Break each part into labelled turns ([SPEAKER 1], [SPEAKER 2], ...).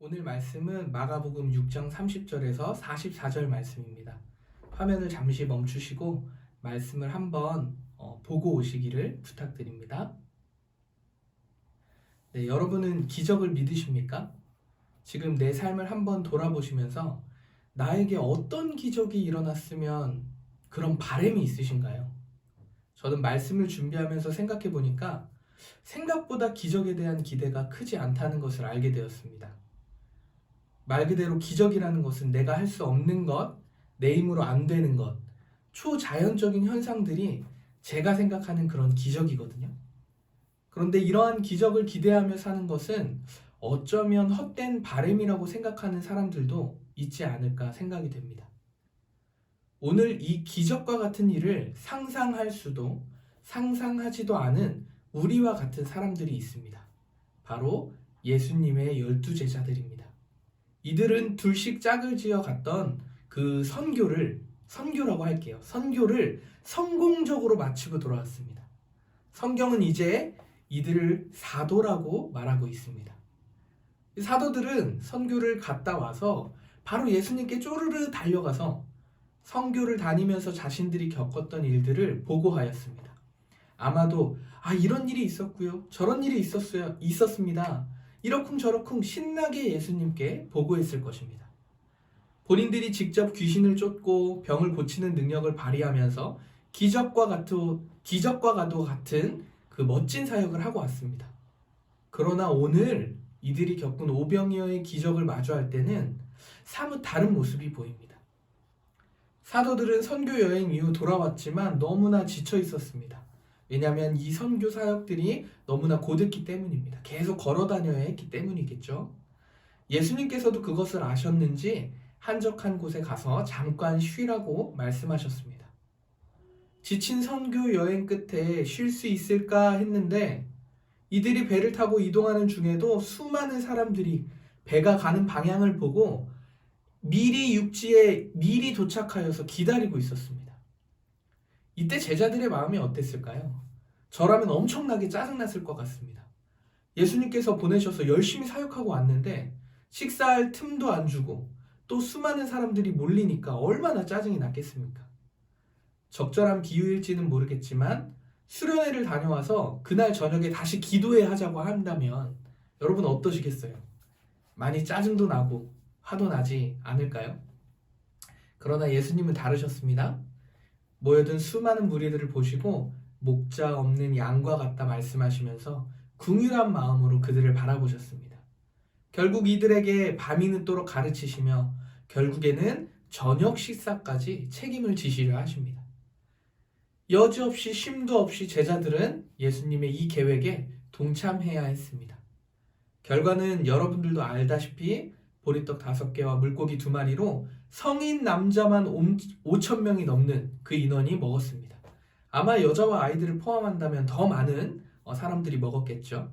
[SPEAKER 1] 오늘 말씀은 마가복음 6장 30절에서 44절 말씀입니다. 화면을 잠시 멈추시고 말씀을 한번 보고 오시기를 부탁드립니다. 네, 여러분은 기적을 믿으십니까? 지금 내 삶을 한번 돌아보시면서 나에게 어떤 기적이 일어났으면 그런 바람이 있으신가요? 저는 말씀을 준비하면서 생각해 보니까 생각보다 기적에 대한 기대가 크지 않다는 것을 알게 되었습니다. 말 그대로 기적이라는 것은 내가 할 수 없는 것, 내 힘으로 안 되는 것, 초자연적인 현상들이 제가 생각하는 그런 기적이거든요. 그런데 이러한 기적을 기대하며 사는 것은 어쩌면 헛된 바램이라고 생각하는 사람들도 있지 않을까 생각이 됩니다. 오늘 이 기적과 같은 일을 상상할 수도 상상하지도 않은 우리와 같은 사람들이 있습니다. 바로 예수님의 12제자들입니다. 이들은 둘씩 짝을 지어 갔던 그 선교라고 할게요. 선교를 성공적으로 마치고 돌아왔습니다. 성경은 이제 이들을 사도라고 말하고 있습니다. 사도들은 선교를 갔다 와서 바로 예수님께 쪼르르 달려가서 선교를 다니면서 자신들이 겪었던 일들을 보고하였습니다. 아마도 이런 일이 있었고요. 저런 일이 있었습니다. 이러쿵저러쿵 신나게 예수님께 보고했을 것입니다. 본인들이 직접 귀신을 쫓고 병을 고치는 능력을 발휘하면서 기적과도 같은 그 멋진 사역을 하고 왔습니다. 그러나 오늘 이들이 겪은 오병이어의 기적을 마주할 때는 사뭇 다른 모습이 보입니다. 사도들은 선교 여행 이후 돌아왔지만 너무나 지쳐 있었습니다. 왜냐하면 이 선교 사역들이 너무나 고됐기 때문입니다. 계속 걸어 다녀야 했기 때문이겠죠. 예수님께서도 그것을 아셨는지 한적한 곳에 가서 잠깐 쉬라고 말씀하셨습니다. 지친 선교 여행 끝에 쉴 수 있을까 했는데 이들이 배를 타고 이동하는 중에도 수많은 사람들이 배가 가는 방향을 보고 미리 육지에 미리 도착하여서 기다리고 있었습니다. 이때 제자들의 마음이 어땠을까요? 저라면 엄청나게 짜증났을 것 같습니다. 예수님께서 보내셔서 열심히 사역하고 왔는데 식사할 틈도 안 주고 또 수많은 사람들이 몰리니까 얼마나 짜증이 났겠습니까? 적절한 비유일지는 모르겠지만 수련회를 다녀와서 그날 저녁에 다시 기도회 하자고 한다면 여러분 어떠시겠어요? 많이 짜증도 나고 화도 나지 않을까요? 그러나 예수님은 다르셨습니다. 모여든 수많은 무리들을 보시고 목자 없는 양과 같다 말씀하시면서 긍휼한 마음으로 그들을 바라보셨습니다. 결국 이들에게 밤이 늦도록 가르치시며 결국에는 저녁 식사까지 책임을 지시려 하십니다. 여지없이 쉼도 없이 제자들은 예수님의 이 계획에 동참해야 했습니다. 결과는 여러분들도 알다시피 보리떡 5개와 물고기 2마리로 성인 남자만 5,000명이 넘는 그 인원이 먹었습니다. 아마 여자와 아이들을 포함한다면 더 많은 사람들이 먹었겠죠.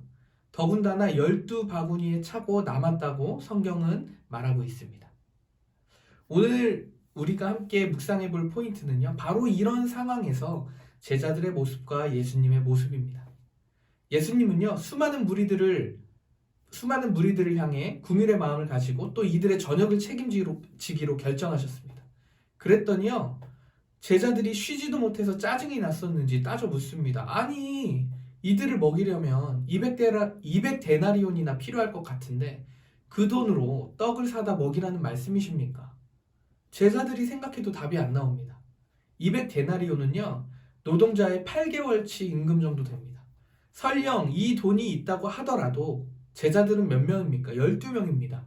[SPEAKER 1] 더군다나 12바구니에 차고 남았다고 성경은 말하고 있습니다. 오늘 우리가 함께 묵상해 볼 포인트는요, 바로 이런 상황에서 제자들의 모습과 예수님의 모습입니다. 예수님은요, 수많은 무리들을 향해 긍휼의 마음을 가지고 또 이들의 저녁을 책임지기로 결정하셨습니다. 그랬더니요, 제자들이 쉬지도 못해서 짜증이 났었는지 따져 묻습니다. 아니, 이들을 먹이려면 200데나리온이나 필요할 것 같은데 그 돈으로 떡을 사다 먹이라는 말씀이십니까? 제자들이 생각해도 답이 안 나옵니다. 200데나리온은요, 노동자의 8개월치 임금 정도 됩니다. 설령 이 돈이 있다고 하더라도 제자들은 몇 명입니까? 12명입니다.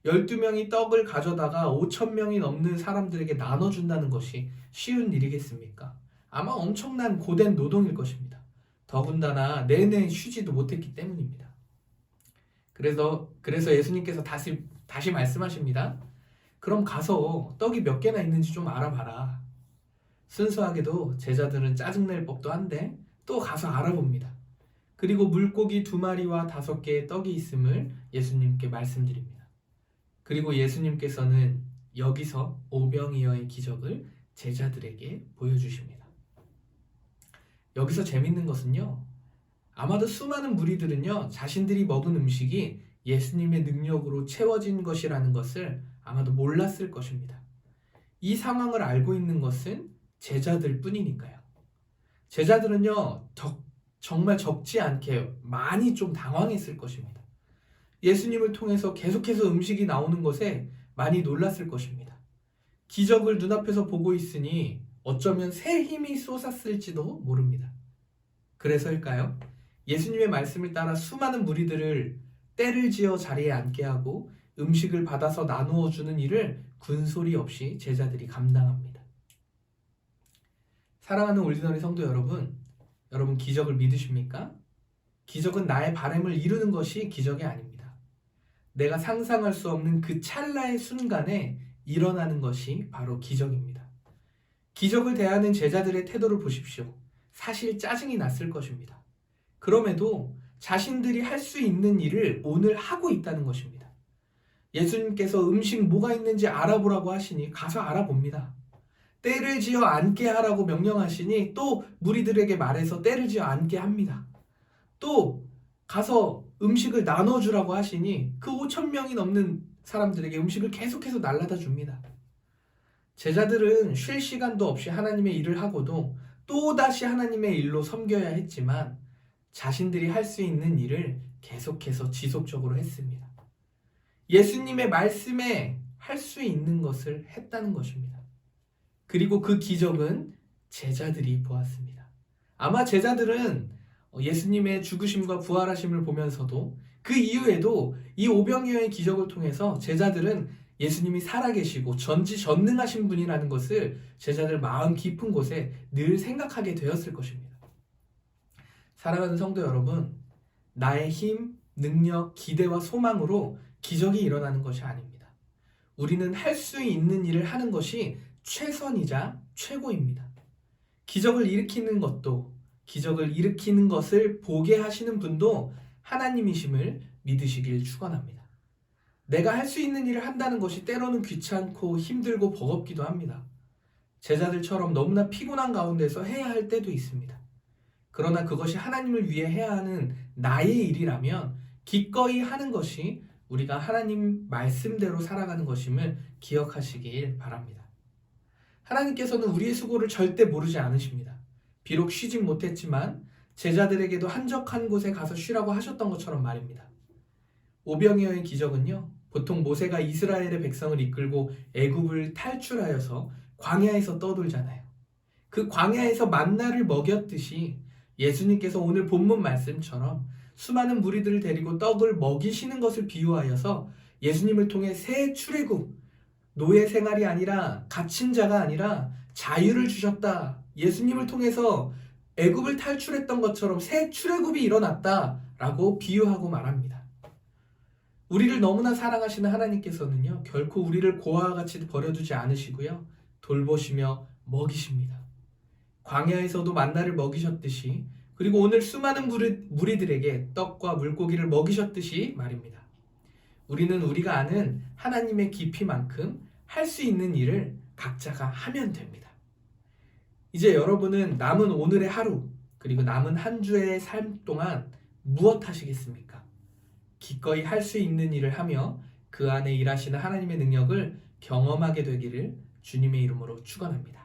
[SPEAKER 1] 12명이 떡을 가져다가 5,000명이 넘는 사람들에게 나눠준다는 것이 쉬운 일이겠습니까? 아마 엄청난 고된 노동일 것입니다. 더군다나 내내 쉬지도 못했기 때문입니다. 그래서 예수님께서 다시 말씀하십니다. 그럼 가서 떡이 몇 개나 있는지 좀 알아봐라. 순수하게도 제자들은 짜증낼 법도 한데 또 가서 알아봅니다. 그리고 물고기 2마리와 5개의 떡이 있음을 예수님께 말씀드립니다. 그리고 예수님께서는 여기서 오병이어의 기적을 제자들에게 보여주십니다. 여기서 재밌는 것은요, 아마도 수많은 무리들은요, 자신들이 먹은 음식이 예수님의 능력으로 채워진 것이라는 것을 아마도 몰랐을 것입니다. 이 상황을 알고 있는 것은 제자들 뿐이니까요. 제자들은요, 정말 적지 않게 많이 좀 당황했을 것입니다. 예수님을 통해서 계속해서 음식이 나오는 것에 많이 놀랐을 것입니다. 기적을 눈앞에서 보고 있으니 어쩌면 새 힘이 솟았을지도 모릅니다. 그래서일까요? 예수님의 말씀을 따라 수많은 무리들을 때를 지어 자리에 앉게 하고 음식을 받아서 나누어 주는 일을 군소리 없이 제자들이 감당합니다. 사랑하는 올디너리 성도 여러분, 여러분 기적을 믿으십니까? 기적은 나의 바람을 이루는 것이 기적이 아닙니다. 내가 상상할 수 없는 그 찰나의 순간에 일어나는 것이 바로 기적입니다. 기적을 대하는 제자들의 태도를 보십시오. 사실 짜증이 났을 것입니다. 그럼에도 자신들이 할 수 있는 일을 오늘 하고 있다는 것입니다. 예수님께서 음식 뭐가 있는지 알아보라고 하시니 가서 알아봅니다. 때를 지어 앉게 하라고 명령하시니 또 무리들에게 말해서 때를 지어 앉게 합니다. 또 가서 음식을 나눠주라고 하시니 그 5,000명이 넘는 사람들에게 음식을 계속해서 날라다 줍니다. 제자들은 쉴 시간도 없이 하나님의 일을 하고도 또다시 하나님의 일로 섬겨야 했지만 자신들이 할 수 있는 일을 계속해서 지속적으로 했습니다. 예수님의 말씀에 할 수 있는 것을 했다는 것입니다. 그리고 그 기적은 제자들이 보았습니다. 아마 제자들은 예수님의 죽으심과 부활하심을 보면서도 그 이후에도 이 오병이어의 기적을 통해서 제자들은 예수님이 살아계시고 전지전능하신 분이라는 것을 제자들 마음 깊은 곳에 늘 생각하게 되었을 것입니다. 사랑하는 성도 여러분, 나의 힘, 능력, 기대와 소망으로 기적이 일어나는 것이 아닙니다. 우리는 할 수 있는 일을 하는 것이 최선이자 최고입니다. 기적을 일으키는 것도, 기적을 일으키는 것을 보게 하시는 분도 하나님이심을 믿으시길 축원합니다. 내가 할 수 있는 일을 한다는 것이 때로는 귀찮고 힘들고 버겁기도 합니다. 제자들처럼 너무나 피곤한 가운데서 해야 할 때도 있습니다. 그러나 그것이 하나님을 위해 해야 하는 나의 일이라면 기꺼이 하는 것이 우리가 하나님 말씀대로 살아가는 것임을 기억하시길 바랍니다. 하나님께서는 우리의 수고를 절대 모르지 않으십니다. 비록 쉬진 못했지만 제자들에게도 한적한 곳에 가서 쉬라고 하셨던 것처럼 말입니다. 오병이어의 기적은요, 보통 모세가 이스라엘의 백성을 이끌고 애굽을 탈출하여서 광야에서 떠돌잖아요. 그 광야에서 만나를 먹였듯이 예수님께서 오늘 본문 말씀처럼 수많은 무리들을 데리고 떡을 먹이시는 것을 비유하여서 예수님을 통해 새 출애굽, 노예 생활이 아니라 갇힌 자가 아니라 자유를 주셨다. 예수님을 통해서 애굽을 탈출했던 것처럼 새 출애굽이 일어났다라고 비유하고 말합니다. 우리를 너무나 사랑하시는 하나님께서는요, 결코 우리를 고아와 같이 버려두지 않으시고요, 돌보시며 먹이십니다. 광야에서도 만나를 먹이셨듯이, 그리고 오늘 수많은 무리들에게 떡과 물고기를 먹이셨듯이 말입니다. 우리는 우리가 아는 하나님의 깊이만큼 할 수 있는 일을 각자가 하면 됩니다. 이제 여러분은 남은 오늘의 하루, 그리고 남은 한 주의 삶 동안 무엇 하시겠습니까? 기꺼이 할 수 있는 일을 하며 그 안에 일하시는 하나님의 능력을 경험하게 되기를 주님의 이름으로 축원합니다.